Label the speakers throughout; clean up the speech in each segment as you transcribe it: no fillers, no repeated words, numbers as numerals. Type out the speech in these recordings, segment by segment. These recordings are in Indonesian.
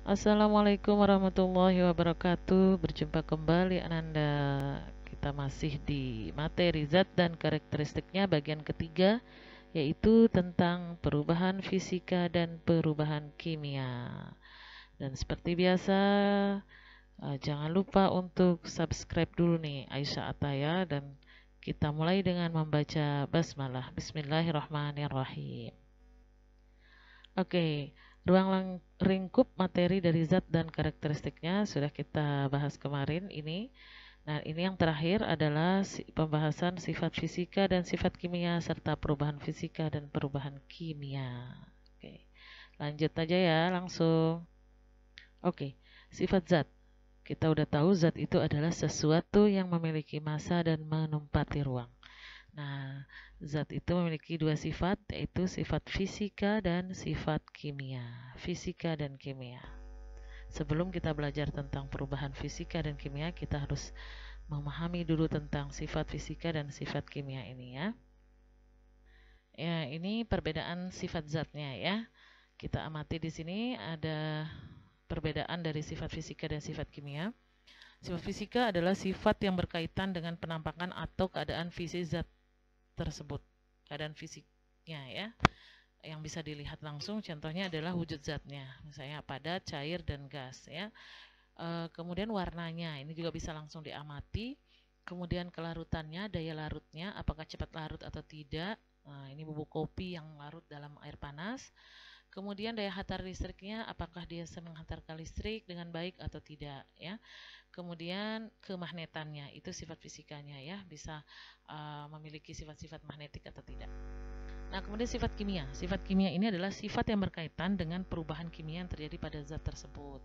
Speaker 1: Assalamualaikum warahmatullahi wabarakatuh. Berjumpa kembali Ananda. Kita masih di materi zat dan karakteristiknya bagian ketiga, yaitu tentang perubahan fisika dan perubahan kimia. Dan seperti biasa, jangan lupa untuk subscribe dulu nih Aisyah Ataya, dan kita mulai dengan membaca basmalah. Bismillahirrahmanirrahim. Oke, ringkup materi dari zat dan karakteristiknya sudah kita bahas kemarin ini. Nah, ini yang terakhir adalah pembahasan sifat fisika dan sifat kimia serta perubahan fisika dan perubahan kimia. Oke, lanjut aja ya, langsung. Oke, sifat zat. Kita udah tahu zat itu adalah sesuatu yang memiliki massa dan menempati ruang. Nah, zat itu memiliki dua sifat, yaitu sifat fisika dan sifat kimia. Fisika dan kimia. Sebelum kita belajar tentang perubahan fisika dan kimia, kita harus memahami dulu tentang sifat fisika dan sifat kimia ini ya. Ya, ini perbedaan sifat zatnya ya. Kita amati di sini ada perbedaan dari sifat fisika dan sifat kimia. Sifat fisika adalah sifat yang berkaitan dengan penampakan atau keadaan fisik zat tersebut, keadaan fisiknya ya, yang bisa dilihat langsung. Contohnya adalah wujud zatnya, misalnya padat, cair, dan gas ya. Kemudian warnanya ini juga bisa langsung diamati. Kemudian kelarutannya, daya larutnya, apakah cepat larut atau tidak. Nah, ini bubuk kopi yang larut dalam air panas. Kemudian daya hantar listriknya, apakah dia bisa menghantarkan listrik dengan baik atau tidak ya. Kemudian kemagnetannya, itu sifat fisikanya ya, bisa memiliki sifat-sifat magnetik atau tidak. Nah, kemudian sifat kimia. Sifat kimia ini adalah sifat yang berkaitan dengan perubahan kimia yang terjadi pada zat tersebut.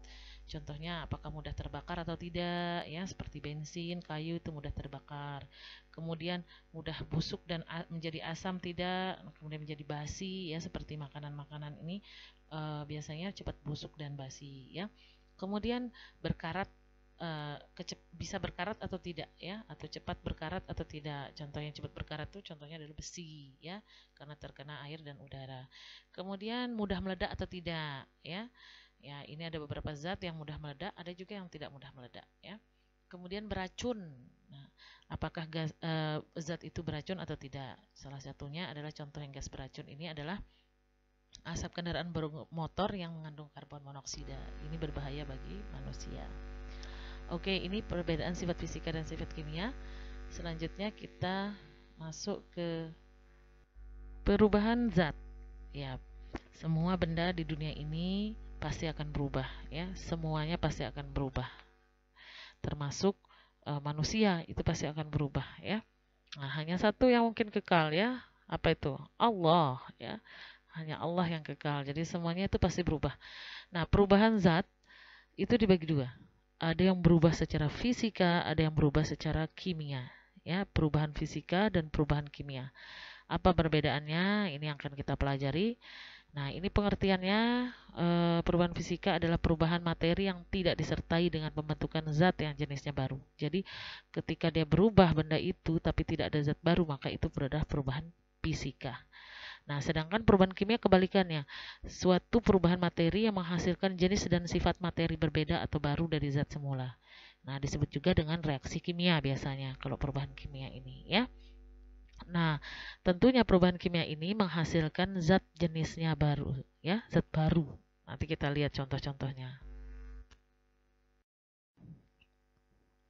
Speaker 1: Contohnya, apakah mudah terbakar atau tidak ya, seperti bensin, kayu itu mudah terbakar. Kemudian mudah busuk dan menjadi asam tidak, kemudian menjadi basi ya, seperti makanan-makanan ini biasanya cepat busuk dan basi ya. Kemudian berkarat, bisa berkarat atau tidak ya, atau cepat berkarat atau tidak. Contoh yang cepat berkarat itu contohnya adalah besi ya, karena terkena air dan udara. Kemudian mudah meledak atau tidak ya. Ya, ini ada beberapa zat yang mudah meledak, ada juga yang tidak mudah meledak ya. Kemudian beracun. Nah, apakah zat itu beracun atau tidak? Salah satunya adalah contoh yang gas beracun ini adalah asap kendaraan bermotor yang mengandung karbon monoksida. Ini berbahaya bagi manusia. Oke, ini perbedaan sifat fisika dan sifat kimia. Selanjutnya kita masuk ke perubahan zat. Ya, semua benda di dunia ini pasti akan berubah ya. Semuanya pasti akan berubah. Termasuk manusia itu pasti akan berubah ya. Nah, hanya satu yang mungkin kekal ya. Apa itu? Allah ya. Hanya Allah yang kekal. Jadi semuanya itu pasti berubah. Nah, perubahan zat itu dibagi dua. Ada yang berubah secara fisika, ada yang berubah secara kimia. Ya, perubahan fisika dan perubahan kimia. Apa perbedaannya? Ini yang akan kita pelajari. Nah, ini pengertiannya, perubahan fisika adalah perubahan materi yang tidak disertai dengan pembentukan zat yang jenisnya baru. Jadi, ketika dia berubah benda itu tapi tidak ada zat baru, maka itu adalah perubahan fisika. Nah, sedangkan perubahan kimia kebalikannya, suatu perubahan materi yang menghasilkan jenis dan sifat materi berbeda atau baru dari zat semula. Nah, disebut juga dengan reaksi kimia biasanya kalau perubahan kimia ini ya. Nah, tentunya perubahan kimia ini menghasilkan zat jenisnya baru ya, zat baru. Nanti kita lihat contoh-contohnya.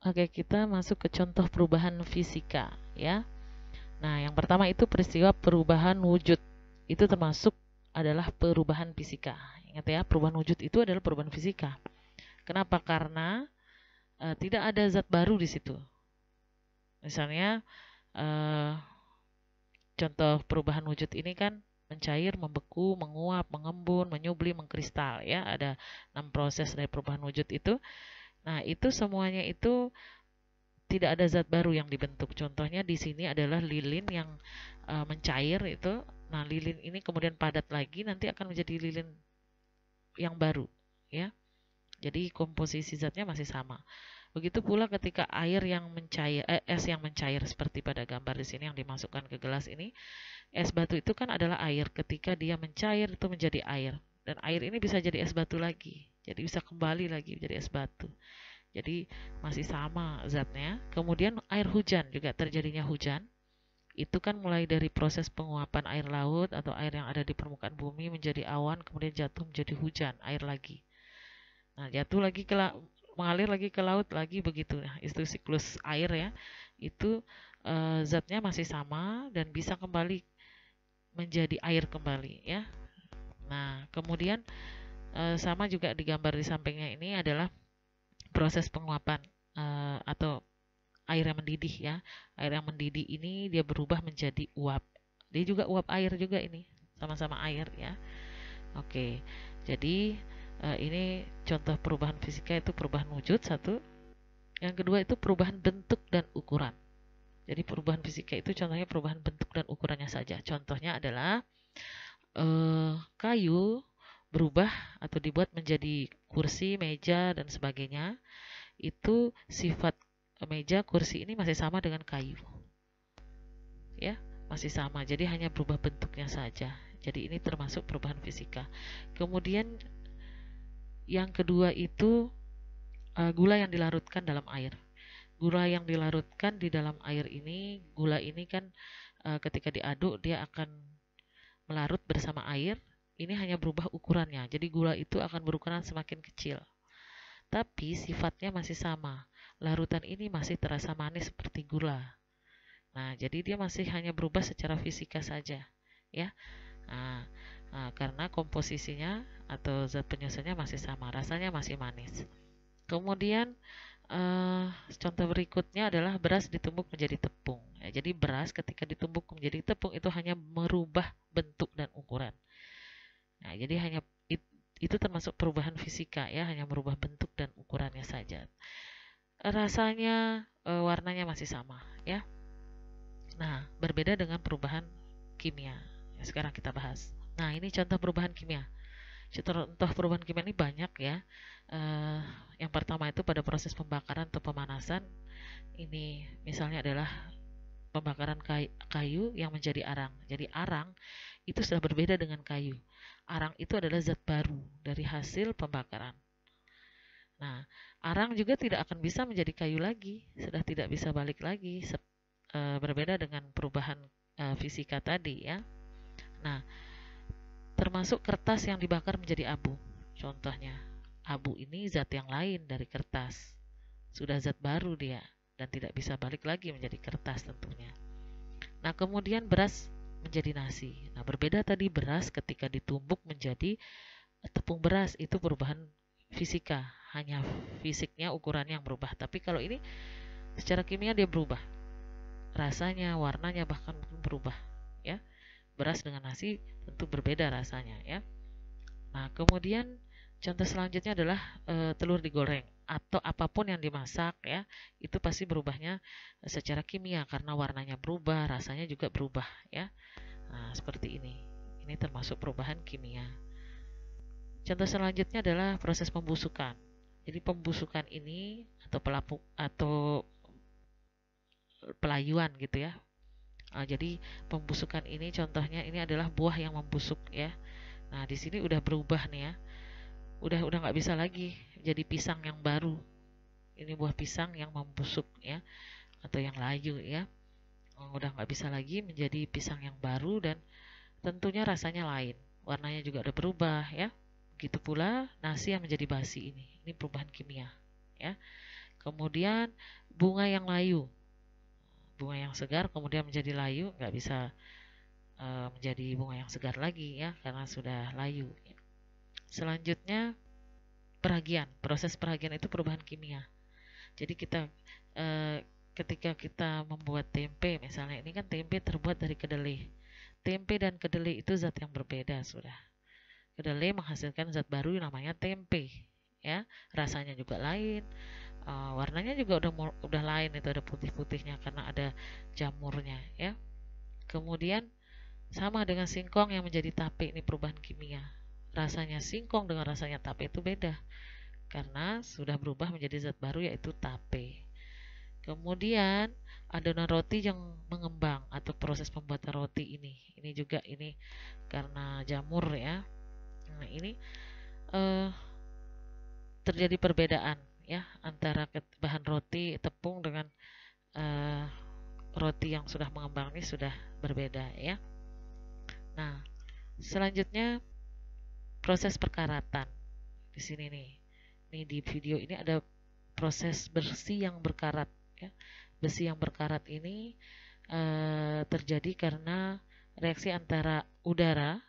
Speaker 1: Oke, kita masuk ke contoh perubahan fisika ya. Nah, yang pertama itu peristiwa perubahan wujud. Itu termasuk adalah perubahan fisika. Ingat ya, perubahan wujud itu adalah perubahan fisika. Kenapa? Karena tidak ada zat baru di situ. Misalnya, contoh perubahan wujud ini kan mencair, membeku, menguap, mengembun, menyublim, mengkristal ya. Ada 6 proses dari perubahan wujud itu. Nah, itu semuanya itu tidak ada zat baru yang dibentuk. Contohnya di sini adalah lilin yang mencair itu. Nah, lilin ini kemudian padat lagi, nanti akan menjadi lilin yang baru, ya. Jadi komposisi zatnya masih sama. Begitu pula ketika air yang mencair, es yang mencair seperti pada gambar di sini yang dimasukkan ke gelas ini. Es batu itu kan adalah air. Ketika dia mencair itu menjadi air, dan air ini bisa jadi es batu lagi, Jadi bisa kembali lagi menjadi es batu. Jadi masih sama zatnya. Kemudian air hujan juga, terjadinya hujan itu kan mulai dari proses penguapan air laut atau air yang ada di permukaan bumi menjadi awan, kemudian jatuh menjadi hujan, air lagi. Nah, jatuh lagi mengalir lagi ke laut lagi begitu. Nah, itu siklus air ya. Itu zatnya masih sama dan bisa kembali menjadi air kembali ya. Nah, kemudian sama juga digambar di sampingnya ini adalah proses penguapan atau air yang mendidih ya. Air yang mendidih ini dia berubah menjadi uap. Dia juga uap air juga ini, sama-sama air ya. Oke. Jadi ini contoh perubahan fisika itu perubahan wujud satu. Yang kedua itu perubahan bentuk dan ukuran. Jadi perubahan fisika itu contohnya perubahan bentuk dan ukurannya saja. Contohnya adalah kayu berubah atau dibuat menjadi kursi, meja, dan sebagainya. Itu sifat meja, kursi ini masih sama dengan kayu. Ya, masih sama. Jadi hanya berubah bentuknya saja. Jadi ini termasuk perubahan fisika. Kemudian yang kedua itu gula yang dilarutkan dalam air. Gula yang dilarutkan di dalam air ini, gula ini kan ketika diaduk dia akan melarut bersama air. Ini hanya berubah ukurannya. Jadi gula itu akan berukuran semakin kecil. Tapi sifatnya masih sama. Larutan ini masih terasa manis seperti gula. Nah, jadi dia masih hanya berubah secara fisika saja, ya. Karena komposisinya atau zat penyusunnya masih sama, rasanya masih manis. Kemudian contoh berikutnya adalah beras ditumbuk menjadi tepung. Ya, jadi beras ketika ditumbuk menjadi tepung itu hanya merubah bentuk dan ukuran. Nah, jadi hanya itu termasuk perubahan fisika ya, hanya merubah bentuk dan ukurannya saja. Rasanya, warnanya masih sama ya. Nah, berbeda dengan perubahan kimia. Ya, sekarang kita bahas. Nah, ini contoh perubahan kimia. Contoh perubahan kimia ini banyak ya. Yang pertama itu pada proses pembakaran atau pemanasan. Ini misalnya adalah pembakaran kayu yang menjadi arang. Jadi arang itu sudah berbeda dengan kayu. Arang itu adalah zat baru dari hasil pembakaran. Nah, arang juga tidak akan bisa menjadi kayu lagi, sudah tidak bisa balik lagi, berbeda dengan perubahan fisika tadi ya. Nah, termasuk kertas yang dibakar menjadi abu. Contohnya, abu ini zat yang lain dari kertas. Sudah zat baru dia dan tidak bisa balik lagi menjadi kertas tentunya. Nah, kemudian beras menjadi nasi. Nah, berbeda tadi beras ketika ditumbuk menjadi tepung beras itu perubahan fisika, hanya fisiknya ukurannya yang berubah. Tapi kalau ini secara kimia dia berubah. Rasanya, warnanya bahkan mungkin berubah, ya. Beras dengan nasi tentu berbeda rasanya, ya. Nah, kemudian contoh selanjutnya adalah telur digoreng atau apapun yang dimasak ya, itu pasti berubahnya secara kimia karena warnanya berubah, rasanya juga berubah ya. Nah, seperti ini. Ini termasuk perubahan kimia. Contoh selanjutnya adalah proses pembusukan. Jadi pembusukan ini atau pelayuan gitu ya. Jadi pembusukan ini contohnya ini adalah buah yang membusuk ya. Nah, di sini udah berubah nih ya. Udah nggak bisa lagi jadi pisang yang baru. Ini buah pisang yang membusuk ya, atau yang layu ya. Udah nggak bisa lagi menjadi pisang yang baru dan tentunya rasanya lain. Warnanya juga udah berubah ya. Begitu pula nasi yang menjadi basi ini. Ini perubahan kimia ya. Kemudian bunga yang layu. Bunga yang segar kemudian menjadi layu, nggak bisa menjadi bunga yang segar lagi ya karena sudah layu. Selanjutnya peragian. Proses peragian itu perubahan kimia. Jadi ketika kita membuat tempe misalnya, ini kan tempe terbuat dari kedelai. Tempe dan kedelai itu zat yang berbeda sudah. Kedelai menghasilkan zat baru namanya tempe ya. Rasanya juga lain. Warnanya juga udah lain, itu ada putih-putihnya karena ada jamurnya ya. Kemudian sama dengan singkong yang menjadi tape, ini perubahan kimia. Rasanya singkong dengan rasanya tape itu beda karena sudah berubah menjadi zat baru yaitu tape. Kemudian adonan roti yang mengembang atau proses pembuatan roti ini juga karena jamur ya. Nah, ini terjadi perbedaan ya antara bahan roti tepung dengan eh, roti yang sudah mengembang ini sudah berbeda ya. Nah, selanjutnya proses perkaratan. Di sini nih. Nih di video ini ada proses besi yang berkarat ya. Besi yang berkarat ini terjadi karena reaksi antara udara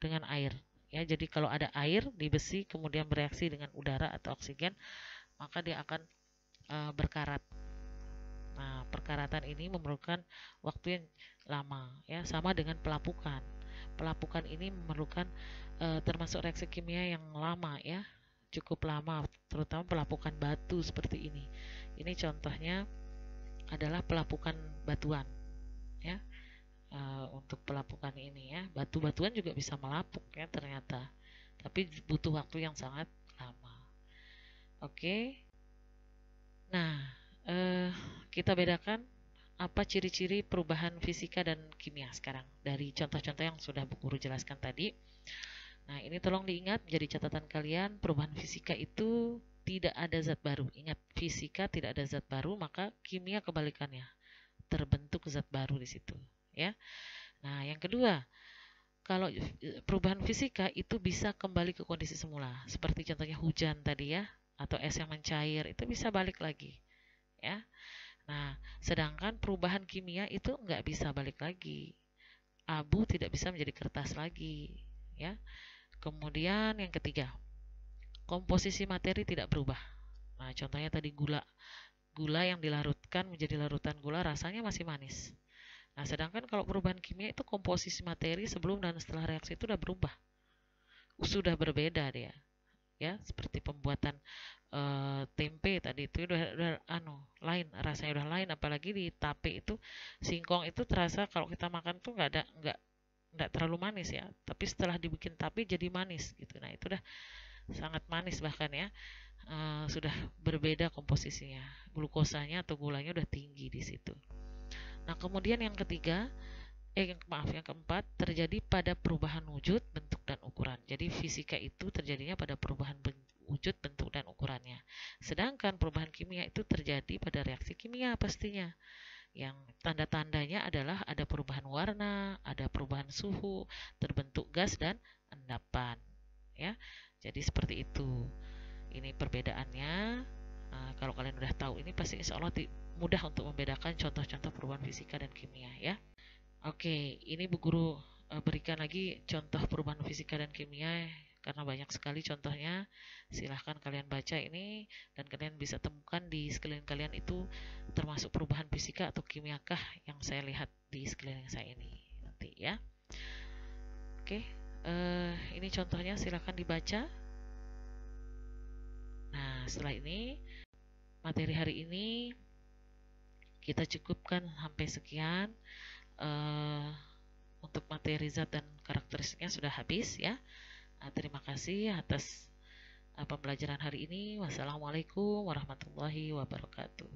Speaker 1: dengan air ya. Jadi kalau ada air di besi kemudian bereaksi dengan udara atau oksigen, maka dia akan berkarat. Nah, perkaratan ini memerlukan waktu yang lama ya, sama dengan pelapukan. Pelapukan ini memerlukan termasuk reaksi kimia yang lama ya, cukup lama, terutama pelapukan batu seperti ini. Ini contohnya adalah pelapukan batuan ya. Untuk pelapukan ini ya, batu-batuan juga bisa melapuk ya ternyata, tapi butuh waktu yang sangat lama. Oke, nah kita bedakan apa ciri-ciri perubahan fisika dan kimia sekarang dari contoh-contoh yang sudah Bu Guru jelaskan tadi. Nah, ini tolong diingat menjadi catatan kalian, perubahan fisika itu tidak ada zat baru. Ingat, fisika tidak ada zat baru, maka kimia kebalikannya. Terbentuk zat baru di situ, ya. Nah, yang kedua, kalau perubahan fisika itu bisa kembali ke kondisi semula, seperti contohnya hujan tadi ya, atau es yang mencair, itu bisa balik lagi, ya. Nah, sedangkan perubahan kimia itu nggak bisa balik lagi. Abu tidak bisa menjadi kertas lagi, ya. Kemudian yang ketiga, komposisi materi tidak berubah. Nah, contohnya tadi gula. Gula yang dilarutkan menjadi larutan gula rasanya masih manis. Nah, sedangkan kalau perubahan kimia itu komposisi materi sebelum dan setelah reaksi itu sudah berubah. Sudah berbeda dia. Ya, seperti pembuatan tempe tadi itu udah lain, rasanya udah lain, apalagi di tape itu singkong itu terasa kalau kita makan tuh nggak terlalu manis ya, tapi setelah dibikin tape jadi manis gitu. Nah, itu udah sangat manis bahkan ya. Sudah berbeda komposisinya, glukosanya atau gulanya udah tinggi di situ. Nah, kemudian yang ketiga, yang keempat, terjadi pada perubahan wujud, bentuk, dan ukuran. Jadi fisika itu terjadinya pada perubahan wujud, bentuk, dan ukurannya. Sedangkan perubahan kimia itu terjadi pada reaksi kimia pastinya. Yang tanda-tandanya adalah ada perubahan warna, ada perubahan suhu, terbentuk gas, dan endapan. Ya, jadi seperti itu. Ini perbedaannya. Kalau kalian udah tahu ini pasti insya Allah mudah untuk membedakan contoh-contoh perubahan fisika dan kimia ya. Oke, ini Bu Guru berikan lagi contoh perubahan fisika dan kimia karena banyak sekali contohnya. Silahkan kalian baca ini dan kalian bisa temukan di sekeliling kalian itu termasuk perubahan fisika atau kimiakah yang saya lihat di sekeliling saya ini nanti ya. Oke, ini contohnya silahkan dibaca. Nah, setelah ini materi hari ini kita cukupkan sampai sekian. Untuk materi zat dan karakteristiknya sudah habis ya. Terima kasih atas pembelajaran hari ini. Wassalamualaikum warahmatullahi wabarakatuh.